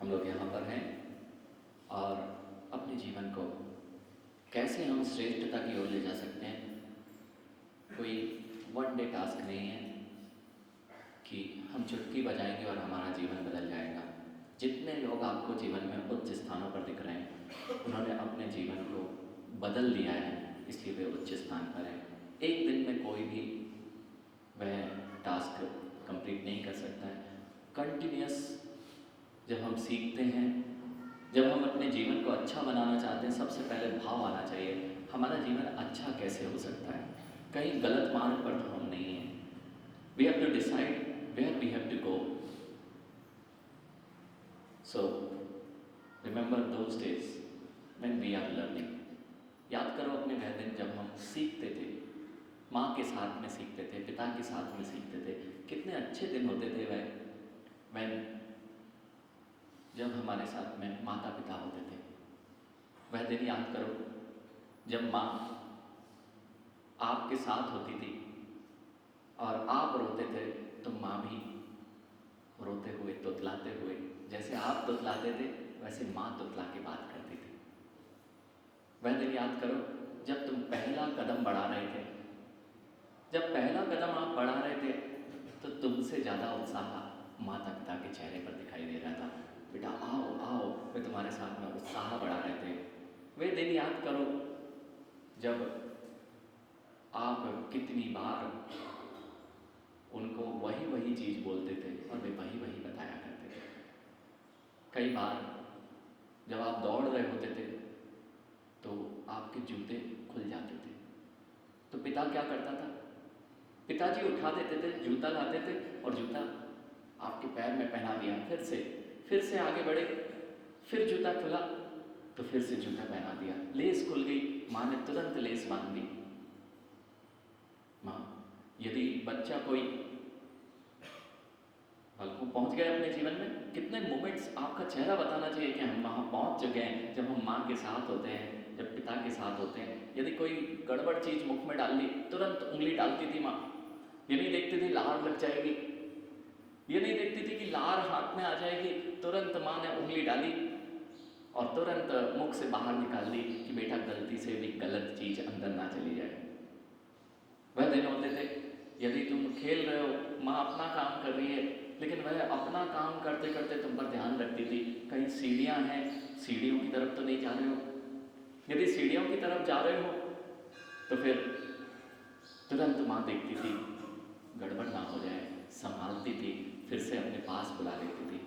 हम लोग यहाँ पर हैं और अपने जीवन को कैसे हम श्रेष्ठता की ओर ले जा सकते हैं। कोई वन डे टास्क नहीं है कि हम चुटकी बजाएंगे और हमारा जीवन बदल जाएगा। जितने लोग आपको जीवन में उच्च स्थानों पर दिख रहे हैं उन्होंने अपने जीवन को बदल दिया है, इसलिए वे उच्च स्थान पर हैं। एक दिन में कोई भी वह टास्क कंप्लीट नहीं कर सकता है। कंटिन्यूस जब हम सीखते हैं, जब हम अपने जीवन को अच्छा बनाना चाहते हैं, सबसे पहले भाव आना चाहिए हमारा जीवन अच्छा कैसे हो सकता है। कहीं गलत मार्ग पर तो हम नहीं हैं। We have to decide where we have to go. So remember those days when we are learning. याद करो अपने वह दिन जब हम सीखते थे, माँ के साथ में सीखते थे, पिता के साथ में सीखते थे। कितने अच्छे दिन होते थे वह जब हमारे साथ में माता पिता होते थे। वह दिन याद करो जब माँ आपके साथ होती थी और आप रोते थे तो माँ भी रोते हुए, तुतलाते हुए, जैसे आप तुतलाते थे वैसे माँ तुतला के बात करती थी। वह दिन याद करो जब तुम पहला कदम बढ़ा रहे थे। जब पहला कदम आप बढ़ा रहे थे तो तुमसे ज़्यादा उत्साह माता पिता के चेहरे पर दिखाई दे रहा था। बेटा आओ आओ, वे तुम्हारे साथ में उत्साह बढ़ा रहे थे। वे दिन याद करो जब आप कितनी बार उनको वही वही चीज़ बोलते थे और वे वही वही बताया करते थे। कई बार जब आप दौड़ रहे होते थे तो आपके जूते खुल जाते थे, तो पिता क्या करता था? पिताजी उठा देते थे, जूता लाते थे और जूता आपके पैर में पहना दिया। फिर से आगे बढ़े, फिर जूता खुला तो फिर से जूता पहना दिया। लेस खुल गई, माँ ने तुरंत लेस बांध दी। माँ, यदि बच्चा कोई को पहुंच गए अपने जीवन में, कितने मोमेंट्स आपका चेहरा बताना चाहिए कि हम वहाँ पहुंच चुके हैं। जब हम माँ के साथ होते हैं, जब पिता के साथ होते हैं, यदि कोई गड़बड़ चीज़ मुख में डाल ली तुरंत उंगली डालती थी माँ। ये नहीं देखती थी लार लग जाएगी, ये नहीं देखती थी कि लार हाथ में आ जाएगी, तुरंत माँ ने उंगली डाली और तुरंत मुख से बाहर निकाल दी कि बेटा गलती से भी गलत चीज़ अंदर ना चली जाए। वह दिन होते थे यदि तुम खेल रहे हो, माँ अपना काम कर रही है, लेकिन वह अपना काम करते करते तुम पर ध्यान रखती थी कहीं सीढ़ियाँ हैं, सीढ़ियों की तरफ तो नहीं जा रहे हो। यदि सीढ़ियों की तरफ जा रहे हो तो फिर तुरंत माँ देखती थी गड़बड़ ना हो जाए, संभालती थी, फिर से अपने पास बुला लेती थी।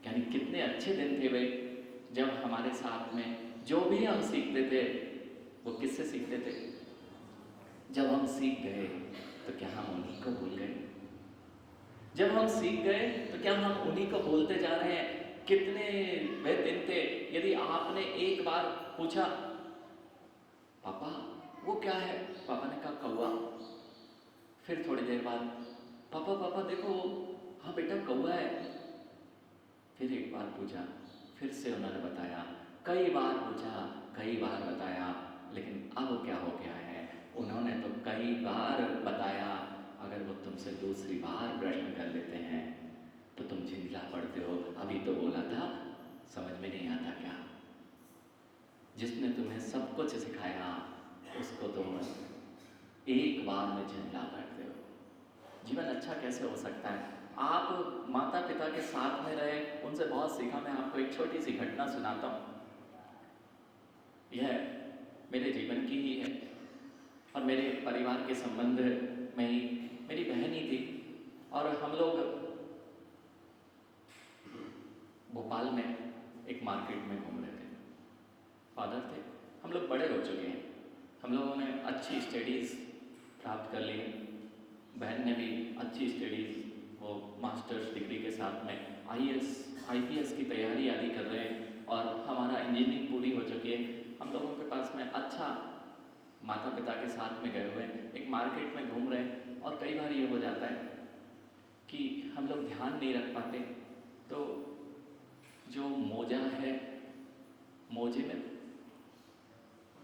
यानी कितने अच्छे दिन थे वे जब हमारे साथ में जो भी हम सीखते थे वो किससे सीखते थे? जब हम सीख गए तो क्या हम उन्हीं को भूल गए? जब हम सीख गए तो क्या हम उन्हीं को बोलते जा रहे हैं? कितने वह दिन थे यदि आपने एक बार पूछा पापा वो क्या है, पापा ने कहा कौवा। फिर थोड़ी देर बाद पापा पापा देखो, हाँ बेटा कौवा है। फिर एक बार पूछा, फिर से उन्होंने बताया, कई बार पूछा, कई बार बताया, लेकिन अब क्या हो गया है, उन्होंने तो कई बार बताया। अगर वो तुमसे दूसरी बार प्रश्न कर लेते हैं तो तुम झिंझला पड़ते हो, अभी तो बोला था, समझ में नहीं आता क्या? जिसने तुम्हें सब कुछ सिखाया उसको तुम एक बार में झिंझला करते हो। जीवन अच्छा कैसे हो सकता है? आप माता पिता के साथ में रहे, उनसे बहुत सीखा। मैं आपको एक छोटी सी घटना सुनाता हूँ। यह मेरे जीवन की ही है और मेरे परिवार के संबंध में ही मेरी बहन ही थी। और हम लोग भोपाल में एक मार्केट में घूम रहे थे। फादर थे, हम लोग बड़े हो चुके हैं, हम लोगों ने अच्छी स्टडीज़ प्राप्त कर ली। बहन ने भी अच्छी स्टडीज़, वो मास्टर्स डिग्री के साथ में IPS की तैयारी आदि कर रहे हैं और हमारा इंजीनियरिंग पूरी हो चुकी है। हम लोगों के पास में अच्छा माता पिता के साथ में गए हुए हैं, एक मार्केट में घूम रहे हैं। और कई बार ये हो जाता है कि हम लोग ध्यान नहीं रख पाते, तो जो मोजा है, मोजे में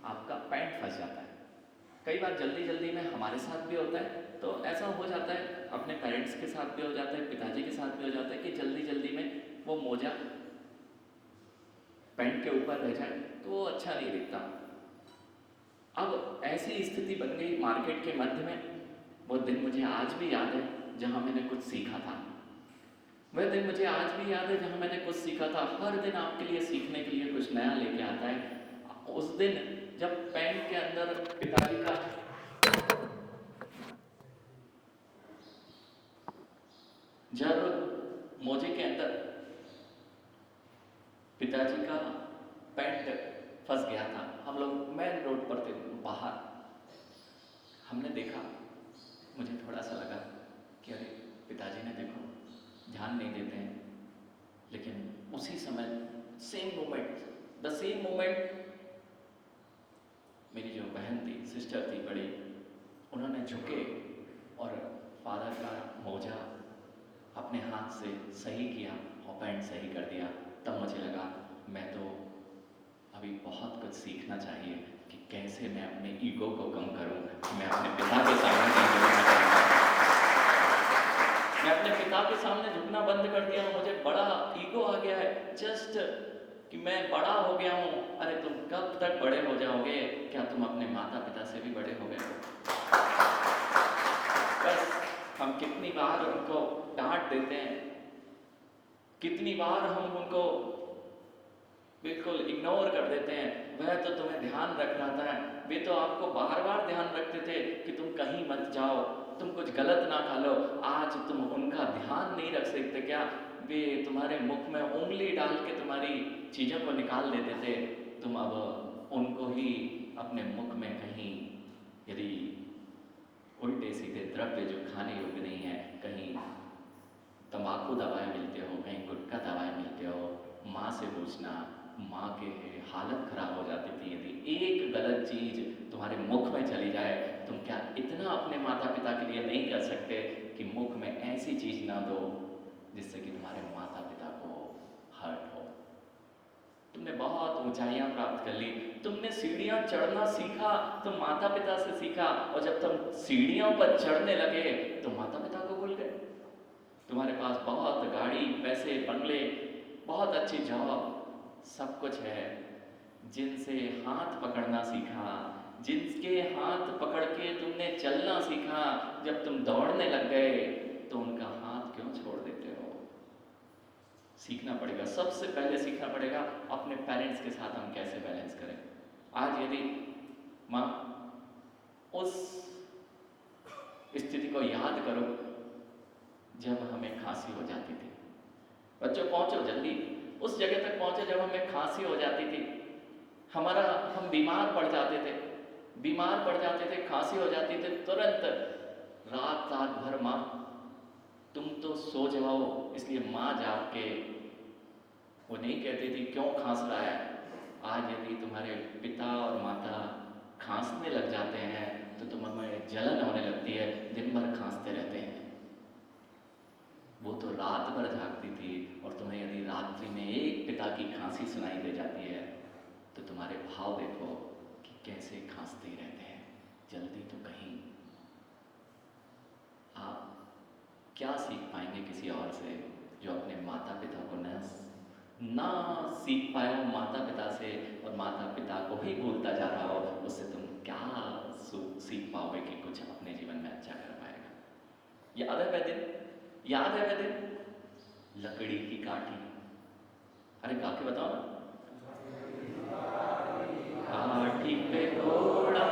आपका पैंट फंस जाता है। कई बार जल्दी जल्दी में हमारे साथ भी होता है, तो ऐसा हो जाता है, अपने पेरेंट्स के साथ भी हो जाता है, पिताजी के साथ भी हो जाता है कि जल्दी जल्दी में वो मोजा पैंट के ऊपर रह जाए तो वो अच्छा नहीं दिखता। अब ऐसी स्थिति बन गई मार्केट के मध्य में। वो दिन मुझे आज भी याद है जहाँ मैंने कुछ सीखा था। वह दिन मुझे आज भी याद है जहाँ मैंने कुछ सीखा था। हर दिन आपके लिए सीखने के लिए कुछ नया लेके आता है। उस दिन जब पैंट के अंदर पिताजी का जब मोजे के अंदर पिताजी का पैंट फंस गया था, हम लोग मेन रोड पर थे बाहर। हमने देखा, मुझे थोड़ा सा लगा कि अरे पिताजी ने देखो ध्यान नहीं देते हैं। लेकिन उसी समय same moment, the same moment, मेरी जो बहन थी, सिस्टर थी बड़ी, उन्होंने झुके और फादर का मोजा अपने हाथ से सही किया और पैंट सही कर दिया। तब मुझे लगा मैं तो अभी बहुत कुछ सीखना चाहिए कि कैसे मैं अपने ईगो को कम करूं। मैं अपने पिता के सामने नहीं झुकना चाहता। मैं अपने पिता के सामने झुकना बंद कर दिया। मुझे बड़ा ईगो आ गया है, जस्ट कि मैं बड़ा हो गया हूं। अरे तुम कब तक बड़े हो जाओगे? क्या तुम अपने माता पिता से भी बड़े हो गए हो? बस हम कितनी बार उनको डांट देते हैं, कितनी बार हम उनको बिल्कुल इग्नोर कर देते हैं। वह तो तुम्हें ध्यान रख रहा था, वे तो आपको बार बार ध्यान रखते थे कि तुम कहीं मत जाओ, तुम कुछ गलत ना खा लो। आज तुम उनका ध्यान नहीं रख सकते क्या? वे तुम्हारे मुख में उंगली डाल के तुम्हारी चीज़ों को निकाल देते थे। तुम अब उनको ही अपने मुख में कहीं, यदि उल्टे सीधे द्रव्य जो खाने योग्य नहीं है, कहीं तंबाकू दवाएं मिलते हो, कहीं गुटखा दवाएं मिलते हो, माँ से पूछना। माँ के हालत खराब हो जाती थी यदि एक गलत चीज़ तुम्हारे मुख में चली जाए। तुम क्या इतना अपने माता पिता के लिए नहीं कर सकते कि मुख में ऐसी चीज़ ना दो जिससे कि तुम्हारे माता पिता को हर्ट हो? तुमने बहुत ऊंचाइयां प्राप्त कर ली, तुमने सीढ़ियां चढ़ना सीखा, तुम माता पिता से सीखा। और जब तुम सीढ़ियों पर चढ़ने लगे तो माता पिता को भूल गए। तुम्हारे पास बहुत गाड़ी, पैसे, बंगले, बहुत अच्छी जॉब, सब कुछ है। जिनसे हाथ पकड़ना सीखा, जिनके हाथ पकड़ के तुमने चलना सीखा, जब तुम दौड़ने लग गए तो उनका हाथ क्यों छोड़ देते हो? सीखना पड़ेगा, सबसे पहले सीखना पड़ेगा अपने पेरेंट्स के साथ हम कैसे बैलेंस करें। आज यदि माँ, उस स्थिति को याद करो जब हमें खांसी हो जाती थी। बच्चों पहुंचो जल्दी, उस जगह तक पहुंचो जब हमें खांसी हो जाती थी, हम बीमार पड़ जाते थे, खांसी हो जाती थी, तुरंत रात रात भर माँ तुम तो सो जाओ, इसलिए माँ जाग के वो नहीं कहती थी क्यों खांस रहा है। आज यदि तुम्हारे पिता और माता खांसने लग जाते हैं तो तुम्हें जलन होने लगती है, दिन भर खांसते रहते हैं। वो तो रात भर जागती थी और तुम्हें यदि रात्रि में एक पिता की खांसी सुनाई दे जाती है तो तुम्हारे भाव देखो कि कैसे खांसते ही रहते हैं। जल्दी तो कहीं। आप क्या सीख पाएंगे किसी और से जो अपने माता पिता को ना सीख पाए हो माता पिता से, और माता पिता को ही भूलता जा रहा हो? उससे तुम क्या सीख पाओगे कि कुछ अपने जीवन में अच्छा कर पाएगा? याद है वह दिन? याद है वह दिन? लकड़ी की काठी, अरे गा के बताओ ना। काठी पे घोड़ा,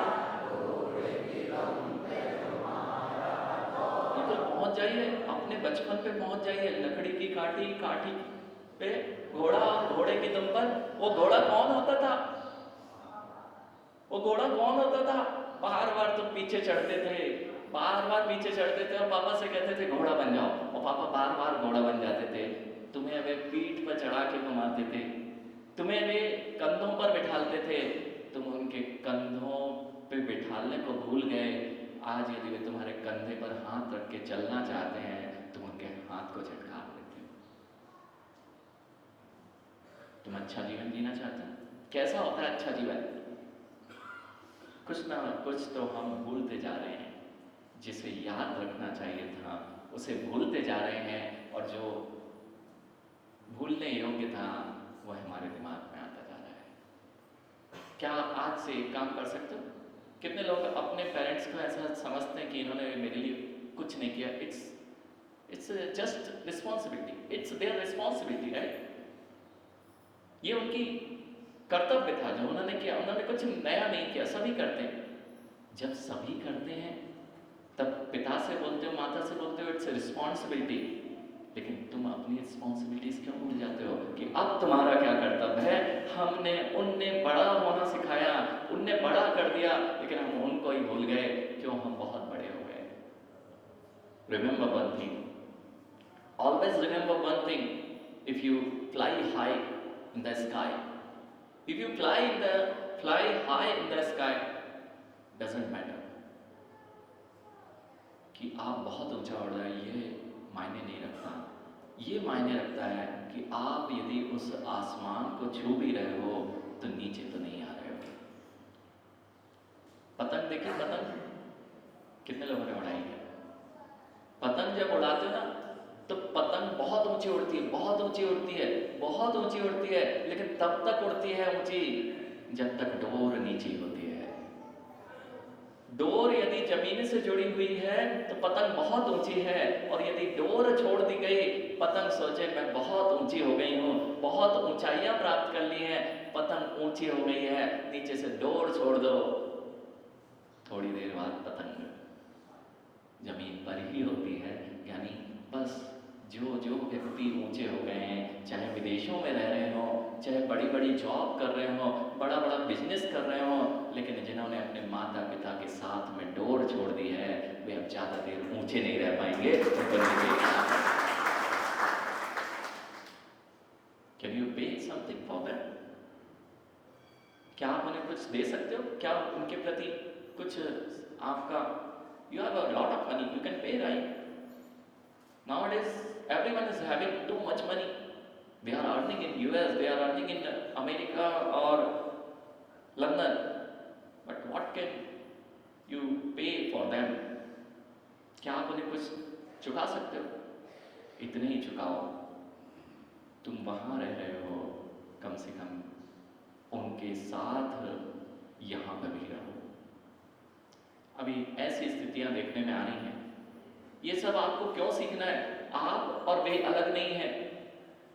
तो पहुंच जाइए, अपने बचपन पे पहुंच जाइए। लकड़ी की काठी, काठी पे घोड़ा, घोड़े की दुम पर। वो घोड़ा कौन होता था? वो घोड़ा कौन होता था? बार बार तुम पीछे चढ़ते थे, बार बार पीछे चढ़ते थे और पापा से कहते थे घोड़ा बन जाओ, और पापा बार बार घोड़ा बन जाते थे। तुम्हें वे पीठ पर चढ़ा के घुमाते थे, तुम्हें वे कंधों पर बिठाते थे, तुम उनके कंधों पे बिठाने को भूल गए। आज यदि वे तुम्हारे कंधे पर हाथ रख के चलना चाहते हैं, तुम उनके हाथ को झटका देते हो। तुम अच्छा जीवन जीना चाहते हो? कैसा होता है अच्छा जीवन? कुछ ना कुछ तो हम भूलते जा रहे हैं, जिसे याद रखना चाहिए था उसे भूलते जा रहे हैं, और जो भूलने योग्य था वह हमारे दिमाग में आता क्या आज से एक काम कर सकते हो? कितने लोग अपने पेरेंट्स को ऐसा समझते हैं कि इन्होंने मेरे लिए कुछ नहीं किया? It's just responsibility, it's their responsibility, right? ये उनकी कर्तव्य था जो उन्होंने किया, उन्होंने कुछ नया नहीं किया, सभी करते हैं। जब सभी करते हैं तब पिता से बोलते हो, माता से बोलते हो, इट्स रिस्पॉन्सिबिलिटी। लेकिन तुम अपनी रिस्पॉन्सिबिलिटीज क्यों भूल जाते हो कि अब तुम्हारा क्या कर्तव्य है? उनने बड़ा होना सिखाया, उनने बड़ा कर दिया, लेकिन हम उनको ही भूल गए। क्यों? हम बहुत बड़े हो गए। Remember one thing, always remember one thing, if you fly high in the sky, if you fly high in the sky, doesn't matter कि आप बहुत ऊंचा उड़ रहे हैं, ये मायने नहीं रखता। ये मायने रखता है कि आप यदि उस आसमान को छू भी रहे हो तो नीचे तो नहीं आ रहे हो। पतंग देखिए, पतंग कितने लोगों ने उड़ाई है? पतंग जब उड़ाते हो ना तो पतंग बहुत ऊंची उड़ती है, बहुत ऊंची उड़ती है, बहुत ऊंची उड़ती है, लेकिन तब तक उड़ती है ऊंची जब तक डोर नीचे होती है। डोर यदि जमीन से जुड़ी हुई है तो पतंग बहुत ऊंची है, और यदि डोर छोड़ दी गई, पतंग सोचे मैं बहुत ऊंची हो गई हूँ, बहुत ऊंचाइयां प्राप्त कर ली हैं, पतंग ऊंची हो गई है, नीचे से डोर छोड़ दो, थोड़ी देर बाद पतंग जमीन पर ही होती है। यानी बस जो जो व्यक्ति ऊंचे हो गए हैं, चाहे विदेशों में रह रहे हो, चाहे बड़ी बड़ी जॉब कर रहे हो, बड़ा बड़ा बिजनेस कर रहे हो, लेकिन जिन्होंने अपने माता पिता के साथ में डोर छोड़ दी है, वे अब ज़्यादा देर ऊंचे नहीं रह पाएंगे। कैन यू पे समथिंग फॉर दैट? क्या आप उन्हें कुछ दे सकते हो? क्या उनके प्रति कुछ आपका, you have a lot of money, you can pay, right? Nowadays everyone is having too much money. They are earning in US, they are earning in America or London, but what can you pay for them? क्या आप उन्हें कुछ चुका सकते हो? इतने ही चुकाओ, तुम वहां रह रहे हो, कम से कम उनके साथ यहां पर भी रहो। अभी ऐसी स्थितियां देखने में आ रही हैं। ये सब आपको क्यों सीखना है? आप और वे अलग नहीं है,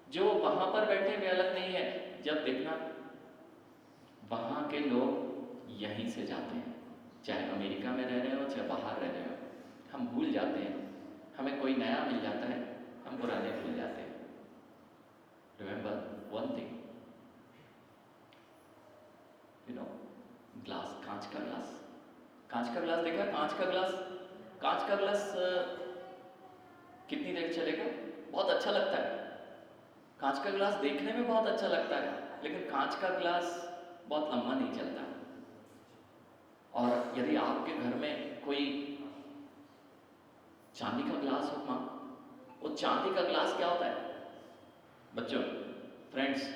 जो वहां पर बैठे वे अलग नहीं है। जब देखना वहां के लोग यहीं से जाते हैं, चाहे अमेरिका में रह रहे हो, चाहे बाहर रह रहे हो, हम भूल जाते हैं। हमें कोई नया मिल जाता है, हम पुराने भूल जाते हैं। Remember one thing, you know, glass, कांच का ग्लास, कांच का ग्लास देखा? कांच का ग्लास, कांच का ग्लास कितनी देर चलेगा? बहुत अच्छा लगता है। कांच का ग्लास देखने में बहुत अच्छा लगता है, लेकिन कांच का ग्लास बहुत लंबा नहीं चलता। और यदि आपके घर में कोई चांदी का ग्लास हो, मां, वो चांदी का ग्लास क्या होता है बच्चों, friends?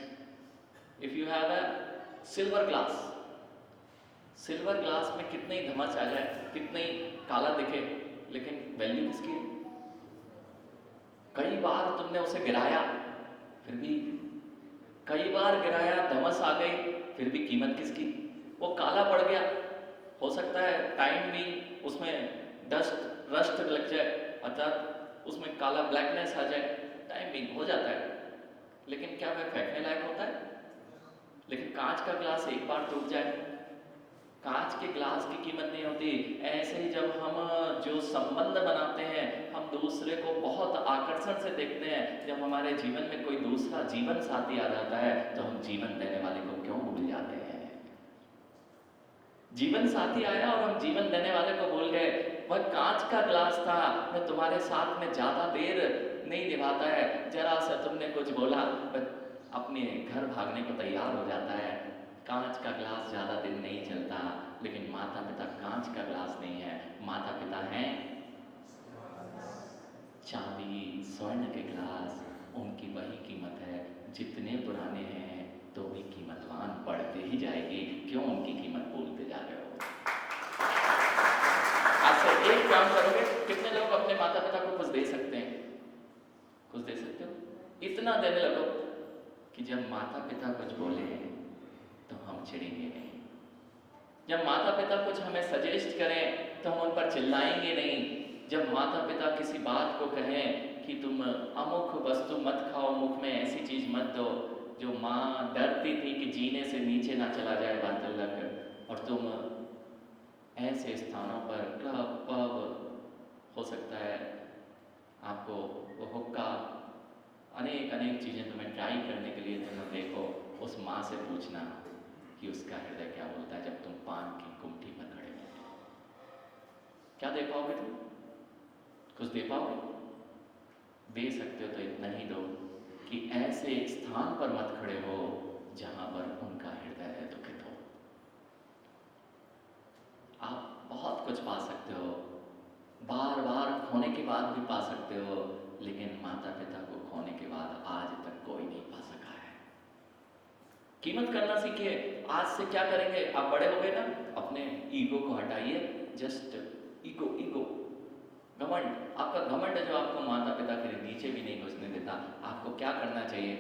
If you have a silver glass, silver glass में कितने ही धमच आ जाए, कितने ही काला दिखे, लेकिन वैल्यू किसकी है? कई बार तुमने उसे गिराया, फिर भी कई बार गिराया, धमस आ गई, फिर भी कीमत किसकी? वो काला पड़ गया, हो सकता है टाइम भी उसमें रस्ट लग जाए, अर्थात उसमें काला ब्लैकनेस आ जाए, टाइम भी हो जाता है, लेकिन क्या वह फेंकने लायक होता है? लेकिन कांच का ग्लास एक बार टूट जाए, कांच के ग्लास की कीमत नहीं होती। ऐसे ही जब हम जो संबंध बनाते हैं, हम दूसरे को बहुत आकर्षण से देखते हैं, जब हमारे जीवन में कोई दूसरा जीवन साथी आ जाता है तो हम जीवन देने वाले को क्यों भूल जाते हैं? जीवन साथी आया और हम जीवन देने वाले को भूल गए। वह कांच का ग्लास था, वह तुम्हारे साथ में ज्यादा देर नहीं निभाता है, जरा सा तुमने कुछ बोला वह अपने घर भागने को तैयार हो जाता है। कांच का ग्लास ज़्यादा दिन नहीं चलता, लेकिन माता पिता कांच का ग्लास नहीं है, माता पिता हैं चांदी स्वर्ण के ग्लास। उनकी वही कीमत है, जितने पुराने हैं तो भी कीमतवान बढ़ते ही जाएगी। क्यों उनकी कीमत भूलते जा रहे हो? आज से एक काम करोगे, कितने लोग अपने माता पिता को कुछ दे सकते हैं? कुछ दे सकते हो? इतना देने लगो कि जब माता पिता कुछ बोले तो हम चिढ़ेंगे नहीं, जब माता पिता कुछ हमें सजेस्ट करें तो हम उन पर चिल्लाएंगे नहीं। जब माता पिता किसी बात को कहें कि तुम अमुक वस्तु मत खाओ, मुख में ऐसी चीज़ मत दो, जो माँ डरती थी कि जीने से नीचे ना चला जाए बात अलग, और तुम ऐसे स्थानों पर क्लब पब हो सकता है आपको वो हुक्का अनेक अनेक चीज़ें तुम्हें ट्राई करने के लिए तुम देखो, उस माँ से पूछना कि उसका हृदय क्या बोलता है जब तुम पान की गुमटी पर खड़े हो। क्या दे पाओगे तुम? कुछ दे पाओगे? दे सकते हो तो इतना ही दो कि ऐसे एक स्थान पर मत खड़े हो जहां पर उनका हृदय दुखित हो। आप बहुत कुछ पा सकते हो, बार बार खोने के बाद भी पा सकते हो, लेकिन माता पिता को खोने के बाद आज तक कोई नहीं पा सका है। कीमत करना सीखिए। आज से क्या करेंगे? आप बड़े हो गए ना, अपने ईगो को हटाइए। जस्ट ईगो, ईगो, घमंड, आपका घमंड है जो आपको माता पिता के नीचे भी नहीं घुसने देता। आपको क्या करना चाहिए?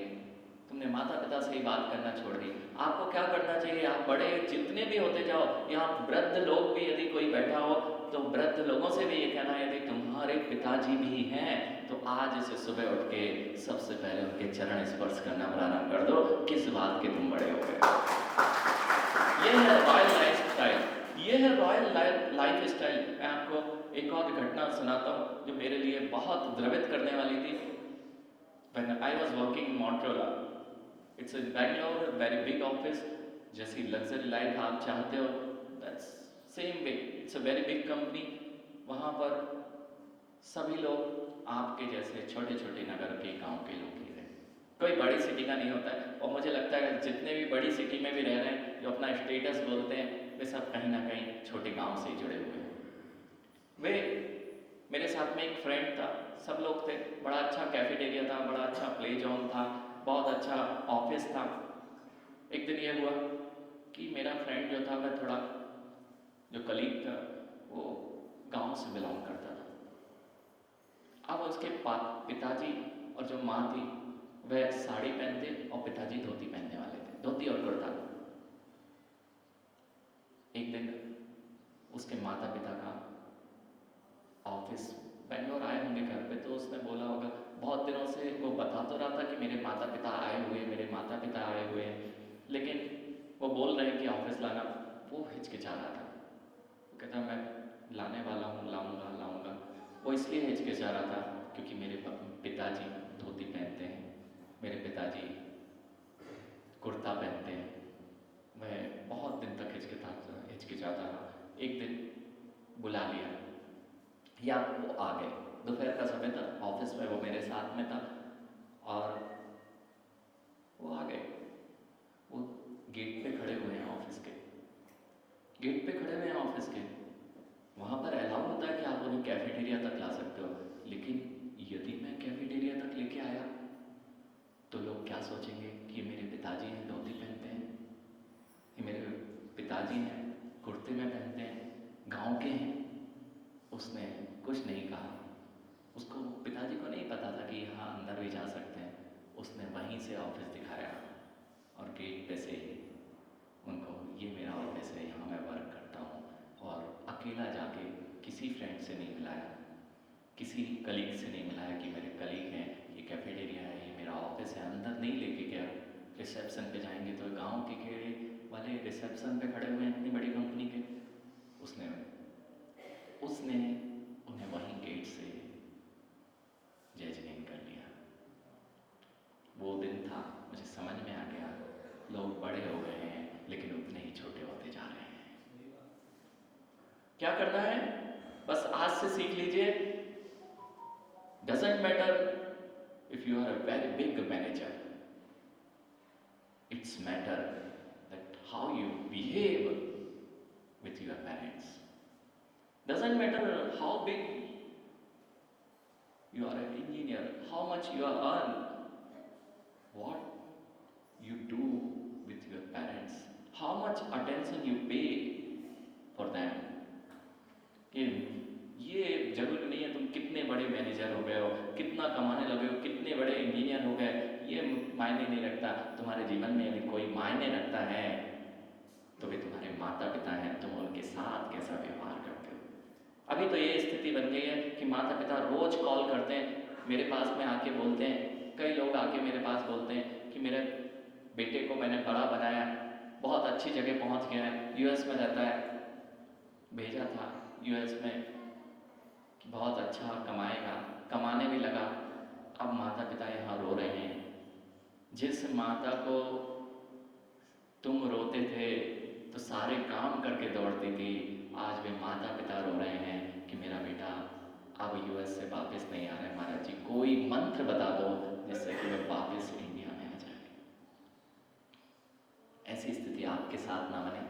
तुमने माता पिता से ही बात करना छोड़ दी, आपको क्या करना चाहिए? आप बड़े जितने भी होते जाओ, यहाँ वृद्ध लोग भी यदि कोई बैठा हो तो वृद्ध लोगों से भी ये कहना है, यदि तुम्हारे पिताजी भी हैं तो आज से सुबह उठ के सबसे पहले उनके चरण स्पर्श करना प्रारंभ कर दो। किस बात के तुम बड़े हो गए? ये है रॉयल लाइफ स्टाइल, ये है रॉयल लाइफ स्टाइल। मैं आपको एक और घटना सुनाता हूँ जो मेरे लिए बहुत द्रवित करने वाली थी। When I was working in Motorola, it's in Bangalore, very big office, जैसी लग्जरी लाइफ आप चाहते हो, that's same way, it's a very big company। वहाँ पर सभी लोग आपके जैसे छोटे छोटे नगर के, गांव के लोग ही रहे, कोई बड़ी सिटी का नहीं होता है। और मुझे लगता है जितने भी बड़ी सिटी में भी रह रहे हैं, जो अपना स्टेटस बोलते हैं, वे सब कहीं ना कहीं छोटे गांव से जुड़े हुए हैं। वे मेरे साथ में एक फ्रेंड था, सब लोग थे, बड़ा अच्छा कैफेटेरिया था, बड़ा अच्छा प्ले जोन था, बहुत अच्छा ऑफिस था। एक दिन ये हुआ कि मेरा फ्रेंड जो था, वह थोड़ा, जो कलीग था, वो गांव से बिलोंग करता था। अब उसके पिताजी और जो माँ थी वह साड़ी पहनते और पिताजी धोती पहनने वाले थे, धोती और कुर्ता। एक दिन उसके माता पिता का ऑफिस, बेंगलोर आए होंगे घर पे, तो उसने बोला होगा, बहुत दिनों से वो बता तो रहा था कि मेरे माता पिता आए हुए, मेरे माता पिता आए हुए हैं, लेकिन वो बोल रहे हैं कि ऑफिस लाना, वो हिचकिचा रहा था। वो कहता मैं लाने वाला हूँ, लाऊंगा लाऊंगा। वो इसलिए हिचकिचा रहा था क्योंकि मेरे पिताजी धोती पहनते हैं, मेरे पिताजी कुर्ता पहनते हैं। वह बहुत दिन तक हिचकिचाता रहा। एक दिन बुला लिया, या वो आ गए, दोपहर का समय था, ऑफिस में वो मेरे साथ में था, और वो आ गए। वो गेट पे खड़े हुए हैं, ऑफिस के गेट पे खड़े हुए हैं ऑफिस के। वहाँ पर अलाउ होता है कि आप उन्हें कैफेटेरिया तक ला सकते हो, लेकिन यदि मैं कैफेटेरिया तक लेके आया तो लोग क्या सोचेंगे कि ये मेरे पिताजी हैं, धोती पहनते हैं, ये मेरे पिताजी हैं, कुर्ते में पहनते हैं, गांव के हैं। उसने कुछ नहीं कहा, उसको, पिताजी को नहीं पता था कि यहाँ अंदर भी जा सकते हैं। उसने वहीं से ऑफिस दिखाया और गेट पे से उनको, ये मेरा ऑफिस है, यहाँ मैं वर्क करता हूँ, और अकेला जाके किसी फ्रेंड से नहीं मिलाया, किसी कलीग से नहीं मिलाया कि मेरे कलीग हैं, ये कैफेटेरिया है, ये मेरा ऑफिस है। अंदर नहीं लेके गया। रिसेप्शन पे जाएंगे तो गांव के खेड़े वाले रिसेप्शन पे खड़े हुए हैं इतनी बड़ी कंपनी के। उसने उन्हें वहीं गेट से जज नहीं कर लिया। वो दिन था, मुझे समझ में आ गया, लोग बड़े हो गए हैं लेकिन उतने ही छोटे होते जा रहे हैं। क्या करना है? बस आज से सीख लीजिए, doesn't matter if you are a very big manager, it's matter that how you behave with your parents. Doesn't matter how big you are an engineer, how much you earn, what you do with your parents, how much attention you pay for them. ये जरूरी नहीं है तुम कितने बड़े manager हो गए हो, कितना कमाने लगे हो, कितने बड़े इंजीनियर हो गए, ये मायने नहीं रखता। तुम्हारे जीवन में यदि कोई मायने रखता है तो वे तुम्हारे माता पिता हैं, तुम उनके साथ कैसा व्यवहार करते हो। अभी तो ये स्थिति बन गई है कि माता पिता रोज कॉल करते हैं, मेरे पास में आके बोलते हैं, कई लोग आके मेरे पास बोलते हैं कि मेरे बेटे को मैंने बड़ा बनाया, बहुत अच्छी जगह पहुंच गया है, यूएस में रहता है, भेजा था यूएस में कि बहुत अच्छा कमाएगा, कमाने भी लगा, अब माता पिता यहाँ रो रहे हैं। जिस माता को तुम रोते थे तो सारे काम करके दौड़ती थी, आज वे माता पिता रो रहे हैं कि मेरा बेटा अब यूएस से वापस नहीं आ रहा है, महाराज जी कोई मंत्र बता दो जिससे कि वह वापस इंडिया में आ जाए। ऐसी स्थिति आपके साथ ना बने,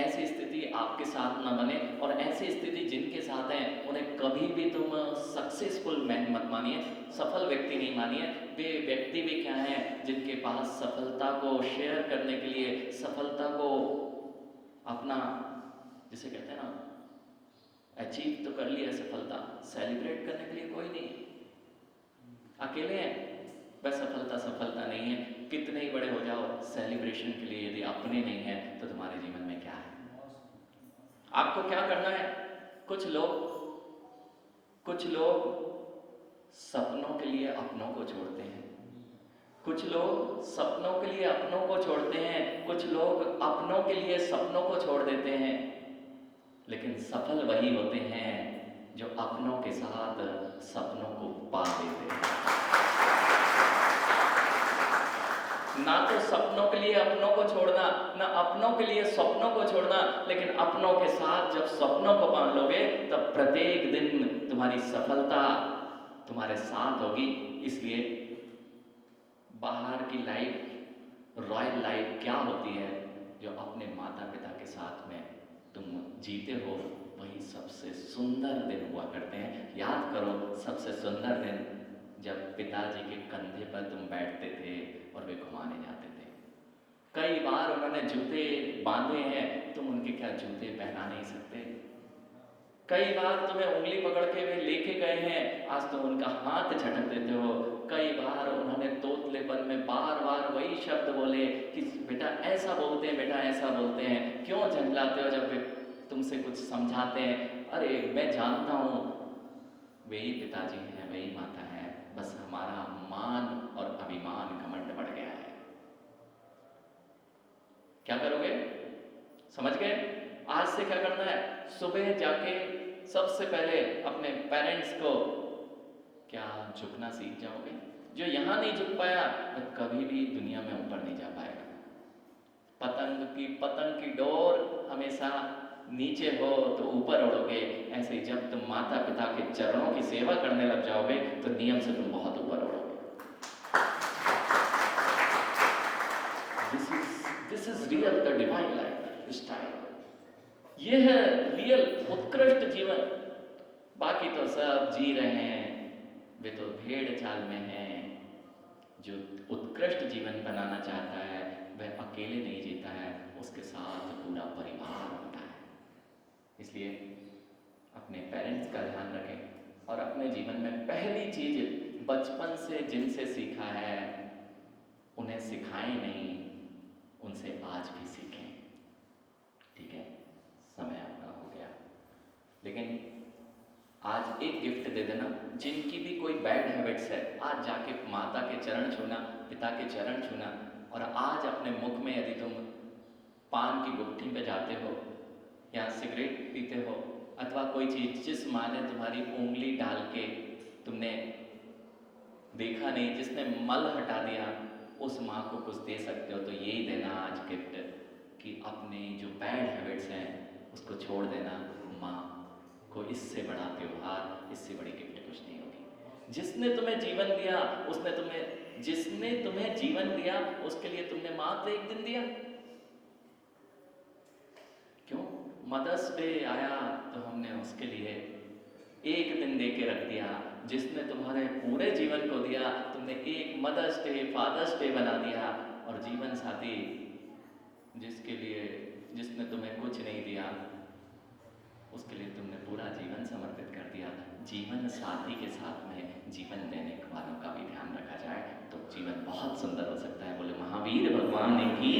ऐसी स्थिति आपके साथ ना बने। और ऐसी स्थिति जिनके साथ है उन्हें कभी भी तुम सक्सेसफुल मैन मत मानिए, सफल व्यक्ति नहीं मानिए। वे व्यक्ति भी क्या हैं जिनके पास सफलता को शेयर करने के लिए, सफलता को अपना, जिसे कहते हैं ना, अचीव तो कर लिया सफलता, सेलिब्रेट करने के लिए कोई नहीं, अकेले हैं, बस सफलता सफलता नहीं है। कितने ही बड़े हो जाओ, सेलिब्रेशन के लिए यदि अपने नहीं है तो तुम्हारे जीवन में क्या है? आपको क्या करना है? कुछ लोग सपनों के लिए अपनों को छोड़ते हैं, कुछ लोग सपनों के लिए अपनों को छोड़ते हैं, कुछ लोग अपनों के लिए सपनों को छोड़ देते हैं। लेकिन सफल वही होते हैं जो अपनों के साथ सपनों को पा देते हैं। ना तो सपनों के लिए अपनों को छोड़ना, ना अपनों के लिए सपनों को छोड़ना, लेकिन अपनों के साथ जब सपनों को पाल लोगे तब प्रत्येक दिन तुम्हारी सफलता तुम्हारे साथ होगी। इसलिए बाहर की लाइफ, रॉयल लाइफ क्या होती है? जो अपने माता पिता के साथ में तुम जीते हो, वही सबसे सुंदर दिन हुआ करते हैं। याद करो सबसे सुंदर दिन जब पिताजी के कंधे पर तुम बैठते थे और वे घुमाने जाते थे। कई बार उन्होंने जूते बांधे हैं, तुम उनके क्या जूते पहना नहीं सकते? कई बार तुम्हें उंगली पकड़ के वे लेके गए हैं, आज तुम उनका हाथ झटक देते हो। कई बार उन्होंने तोतलेपन में बार बार वही शब्द बोले कि बेटा ऐसा बोलते हैं, बेटा ऐसा बोलते हैं, क्यों झंझलाते हो जब वे तुमसे कुछ समझाते हैं? अरे मैं जानता हूँ वही पिताजी हैं, वही माता है, बस हमारा मान और अभिमान घमंड बढ़ गया है। क्या करोगे? समझ गए? आज से क्या करना है? सुबह जाके सबसे पहले अपने पेरेंट्स को क्या झुकना सीख जाओगे। जो यहां नहीं झुक पाया वह कभी भी दुनिया में ऊपर नहीं जा पाएगा। पतंग की डोर हमेशा नीचे हो तो ऊपर उड़ोगे, ऐसे ही जब तुम माता पिता के चरणों की सेवा करने लग जाओगे तो नियम से तुम बहुत ऊपर उड़ोगे। This is real the divine life style. यह है रियल उत्कृष्ट जीवन। बाकी तो सब जी रहे हैं, वे तो भेड़ चाल में हैं। जो उत्कृष्ट जीवन बनाना चाहता है वह अकेले नहीं जीता है, उसके साथ पूरा परिवार होता है। इसलिए अपने पेरेंट्स का ध्यान रखें और अपने जीवन में पहली चीज बचपन से जिनसे सीखा है उन्हें सिखाएं नहीं, उनसे आज भी सीखें। ठीक है, समय अपना हो गया, लेकिन आज एक गिफ्ट दे देना। जिनकी भी कोई बैड हैबिट्स है, आज जाके माता के चरण छूना, पिता के चरण छूना। और आज अपने मुख में यदि तुम पान की गुट्ठी पे जाते हो या सिगरेट पीते हो अथवा कोई चीज जिस माँ ने तुम्हारी उंगली डाल के तुमने देखा नहीं, जिसने मल हटा दिया, उस माँ को कुछ दे सकते हो तो यही देना आज गिफ्ट कि अपने जो बैड हैबिट्स हैं उसको छोड़ देना। माँ को इससे बड़ा त्योहार, इससे बड़ी गिफ्ट कुछ नहीं होगी। जिसने तुम्हें जीवन दिया जिसने तुम्हें जीवन दिया उसके लिए तुमने मात्र एक दिन दिया। क्यों? मदर्स डे आया तो हमने उसके लिए एक दिन दे के रख दिया। जिसने तुम्हारे पूरे जीवन को दिया तुमने एक मदर्स डे, फादर्स डे बना दिया। और जीवन साथी जिसने तुम्हें कुछ नहीं दिया उसके लिए तुमने पूरा जीवन समर्पित कर दिया। जीवन साथी के साथ में जीवन देने वालों का भी ध्यान रखा जाए तो जीवन बहुत सुंदर हो सकता है। बोले महावीर भगवान की